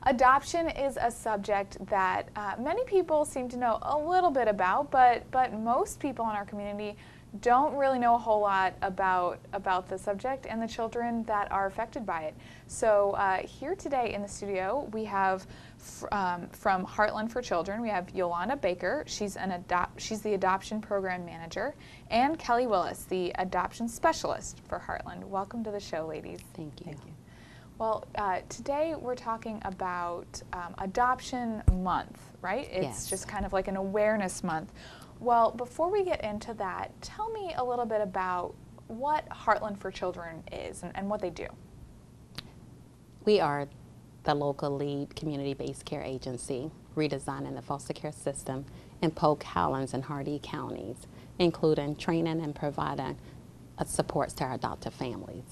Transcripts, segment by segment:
Adoption is a subject that many people seem to know a little bit about, but most people in our community don't really know a whole lot about the subject and the children that are affected by it. So here today in the studio we have from Heartland for Children, we have Yolanda Baker. She's the adoption program manager, and Kelly Willis, the adoption specialist for Heartland. Welcome to the show, ladies. Thank you. Thank you. Well, today we're talking about Adoption Month, right? It's Yes. just kind of like an awareness month. Well, before we get into that, tell me a little bit about what Heartland for Children is and what they do. We are the local lead community-based care agency redesigning the foster care system in Polk, Highlands, and Hardee counties, including training and providing supports to our adoptive families.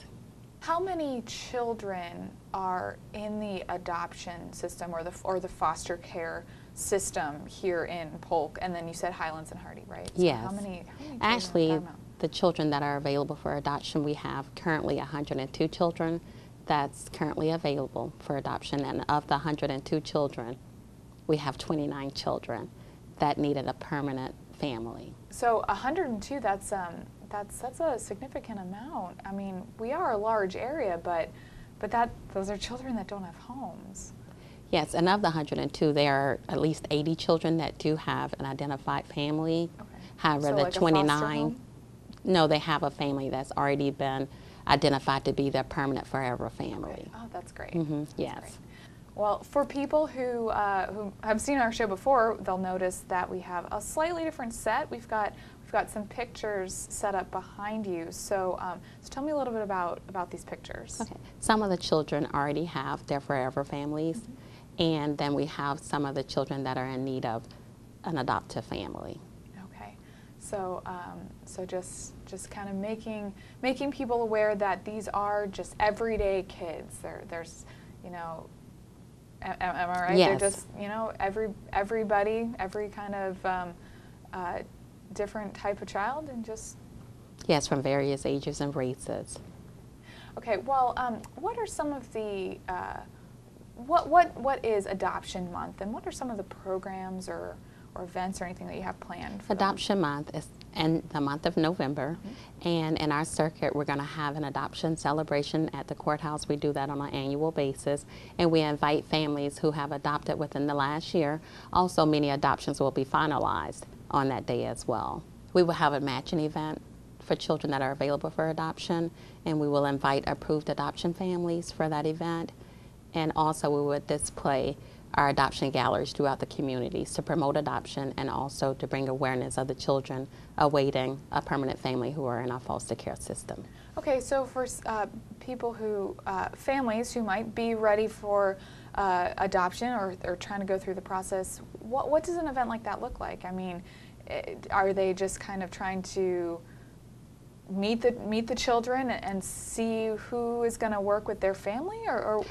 How many children are in the adoption system or the foster care system here in Polk? And then you said Highlands and Hardee, right? So Yes. How many children Actually, are we talking about? the children that are available for adoption, we have currently 102 children that's currently available for adoption. And of the 102 children, we have 29 children that needed a permanent family. So 102, that's a significant amount. I mean, we are a large area, but those are children that don't have homes. Yes, and of the 102, there are at least 80 children that do have an identified family. Okay. However, So the like a foster 29, home? no, they have a family that's already been identified to be their permanent forever family. Okay. Oh, that's great. Yes. Great. Well, for people who have seen our show before, they'll notice that we have a slightly different set. We've got some pictures set up behind you. So, so tell me a little bit about these pictures. Okay. Some of the children already have their forever families, and then we have some of the children that are in need of an adoptive family. Okay. So, so just kind of making people aware that these are just everyday kids. There's, you know. Am I right? Yes. They're just, you know, everybody, every kind of different type of child, and just. Yes, from various ages and races. Okay. Well, what are some of the what is Adoption Month, and what are some of the programs or events or anything that you have planned for Adoption Month is in the month of November, and in our circuit we're going to have an adoption celebration at the courthouse. We do that on an annual basis, and we invite families who have adopted within the last year. Also, many adoptions will be finalized on that day as well. We will have a matching event for children that are available for adoption, and we will invite approved adoption families for that event. And also we would display our adoption galleries throughout the communities to promote adoption and also to bring awareness of the children awaiting a permanent family who are in our foster care system. Okay, so for people who, families who might be ready for adoption or trying to go through the process, what does an event like that look like? I mean, are they just kind of trying to meet the children and see who is going to work with their family, or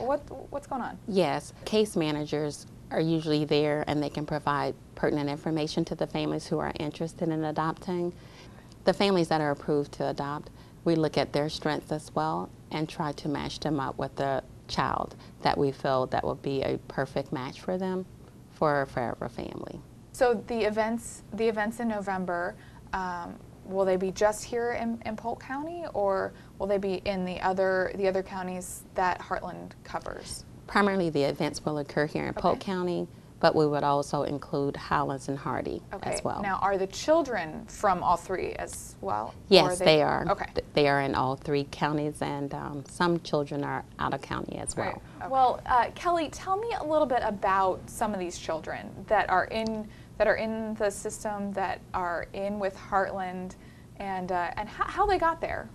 what's going on? Yes, case managers are usually there, and they can provide pertinent information to the families who are interested in adopting. The families that are approved to adopt, we look at their strengths as well and try to match them up with the child that we feel that will be a perfect match for them for a forever family. So the events in November, will they be just here in Polk County, or will they be in the other counties that Heartland covers? Primarily the events will occur here in Polk County, but we would also include Highlands and Hardee as well. Now, are the children from all three as well? Yes, they are. Okay. They are in all three counties, and some children are out of county as well. Right. Okay. Well, Kelly, tell me a little bit about some of these children that are in the system, that are in with Heartland, and how they got there.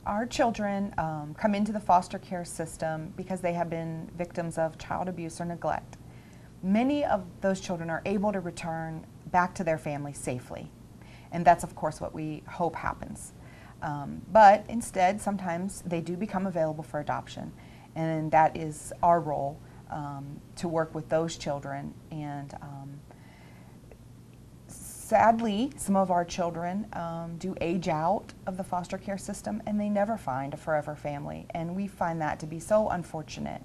Our children come into the foster care system because they have been victims of child abuse or neglect. Many of those children are able to return back to their family safely, and that's of course what we hope happens. But instead, sometimes they do become available for adoption, and that is our role, to work with those children. And sadly, some of our children do age out of the foster care system, and they never find a forever family, and we find that to be so unfortunate.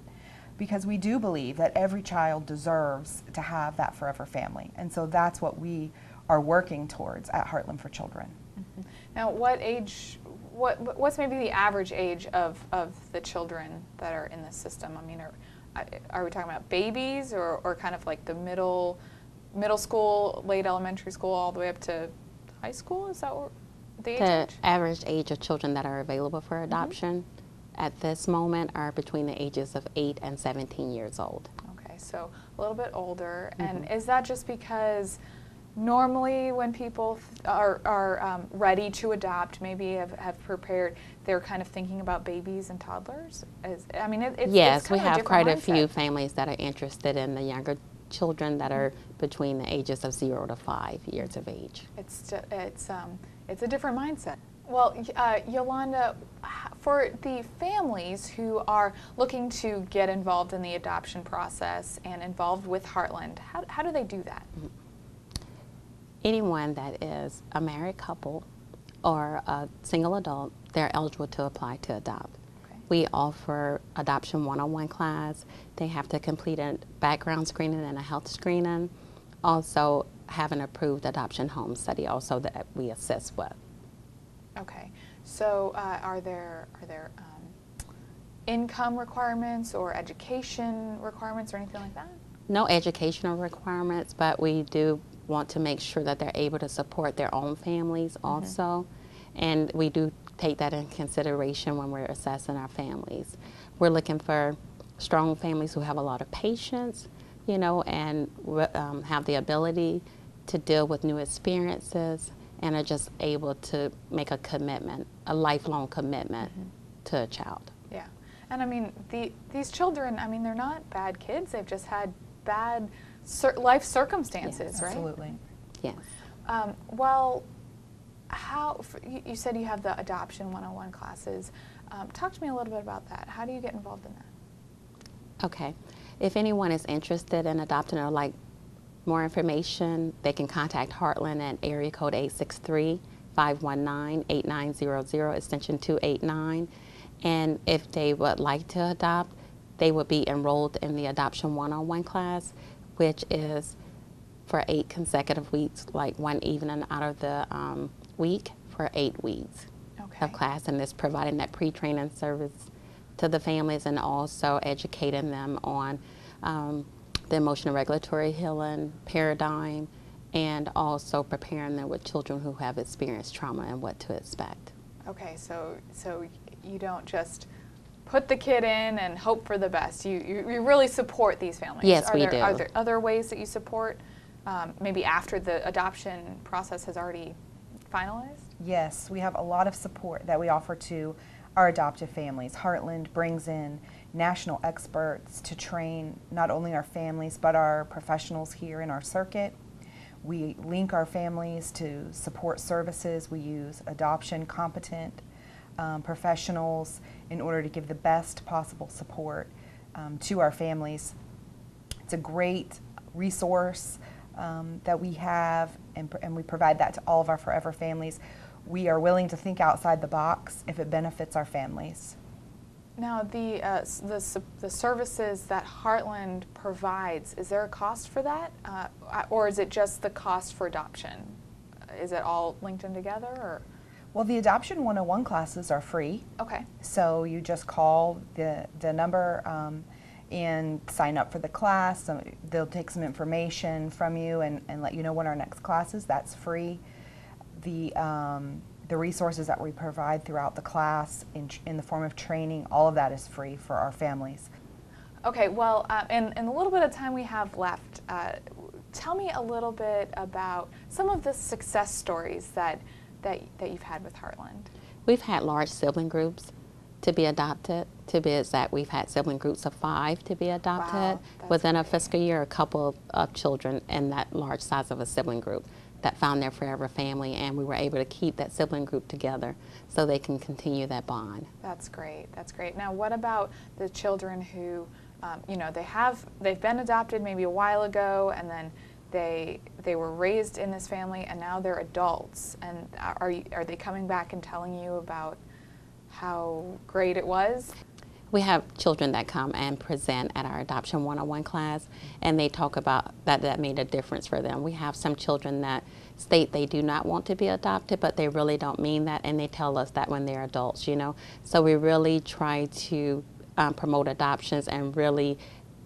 because we do believe that every child deserves to have that forever family. And so that's what we are working towards at Heartland for Children. Mm-hmm. Now, what age, what's maybe the average age of the children that are in this system? I mean, are we talking about babies or kind of like the middle school, late elementary school, all the way up to high school? Is that what the age? The average age of children that are available for adoption at this moment are between the ages of 8 and 17 years old. Okay, so a little bit older. And is that just because normally when people are ready to adopt, maybe have prepared, they're kind of thinking about babies and toddlers? I mean, yes, it's we kind of have quite mindset. a few families that are interested in the younger children that are between the ages of 0 to 5 years of age. It's a different mindset. Well, Yolanda, for the families who are looking to get involved in the adoption process and involved with Heartland, how do they do that? Anyone that is a married couple or a single adult, they're eligible to apply to adopt. Okay. We offer adoption 101 class. They have to complete a background screening and a health screening. Also have an approved adoption home study also that we assist with. Okay, so are there income requirements or education requirements or anything like that? No educational requirements, but we do want to make sure that they're able to support their own families also. And we do take that in consideration when we're assessing our families. We're looking for strong families who have a lot of patience, you know, and have the ability to deal with new experiences and are just able to make a commitment, a lifelong commitment to a child. Yeah, and I mean, these children, I mean, they're not bad kids. They've just had bad life circumstances, Yes. right? Absolutely. Yes. Well, you said you have the Adoption 101 classes. Talk to me a little bit about that. How do you get involved in that? Okay. If anyone is interested in adopting or would like more information, they can contact Heartland at area code 863-519-8900, extension 289. And if they would like to adopt, they would be enrolled in the Adoption 101 class, which is for 8 consecutive weeks, like one evening out of the week for 8 weeks of class. And it's providing that pre-training service to the families and also educating them on the emotional regulatory healing paradigm, and also preparing them with children who have experienced trauma and what to expect. Okay, so you don't just put the kid in and hope for the best. You really support these families. Yes, we do. Are there other ways that you support, maybe after the adoption process has already finalized? Yes, we have a lot of support that we offer to our adoptive families. Heartland brings in national experts to train not only our families but our professionals here in our circuit. We link our families to support services. We use adoption competent professionals in order to give the best possible support to our families. It's a great resource that we have, and we provide that to all of our forever families. We are willing to think outside the box if it benefits our families. Now, the services that Heartland provides, is there a cost for that? Or is it just the cost for adoption? Is it all linked in together? Or? Well, the Adoption 101 classes are free. Okay. So you just call the number and sign up for the class. So they'll take some information from you and let you know when our next class is. That's free. The resources that we provide throughout the class in the form of training, all of that is free for our families. Okay, well, in the little bit of time we have left, tell me a little bit about some of the success stories that you've had with Heartland. We've had large sibling groups to be adopted. To be exact, we've had sibling groups of 5 to be adopted. Wow, within a fiscal year. A couple of children in that large size of a sibling group that found their forever family, and we were able to keep that sibling group together so they can continue that bond. That's great. That's great. Now, what about the children who, they've been adopted maybe a while ago, and then they were raised in this family, and now they're adults, and are they coming back and telling you about how great it was? We have children that come and present at our adoption 101 class, and they talk about that made a difference for them. We have some children that state they do not want to be adopted, but they really don't mean that, and they tell us that when they're adults, you know. So we really try to promote adoptions and really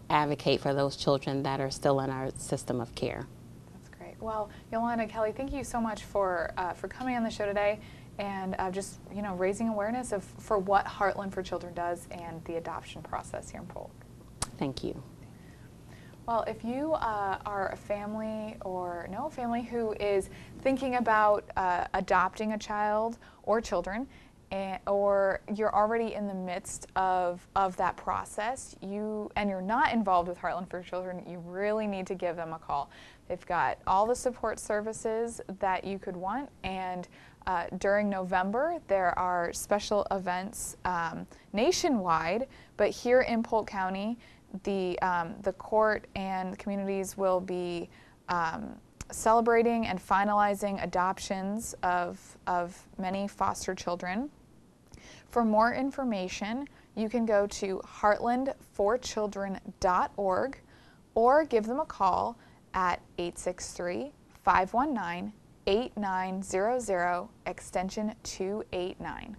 advocate for those children that are still in our system of care. That's great. Well, Yolanda, Kelly, thank you so much for coming on the show today and just, you know, raising awareness for what Heartland for Children does and the adoption process here in Polk. Thank you. Well, if you are a family or know a family who is thinking about adopting a child or children, or you're already in the midst of that process, and you're not involved with Heartland for Children, you really need to give them a call. They've got all the support services that you could want, and during November there are special events nationwide, but here in Polk County, the court and the communities will be celebrating and finalizing adoptions of many foster children. For more information, you can go to heartlandforchildren.org or give them a call at 863-519-8900, extension 289.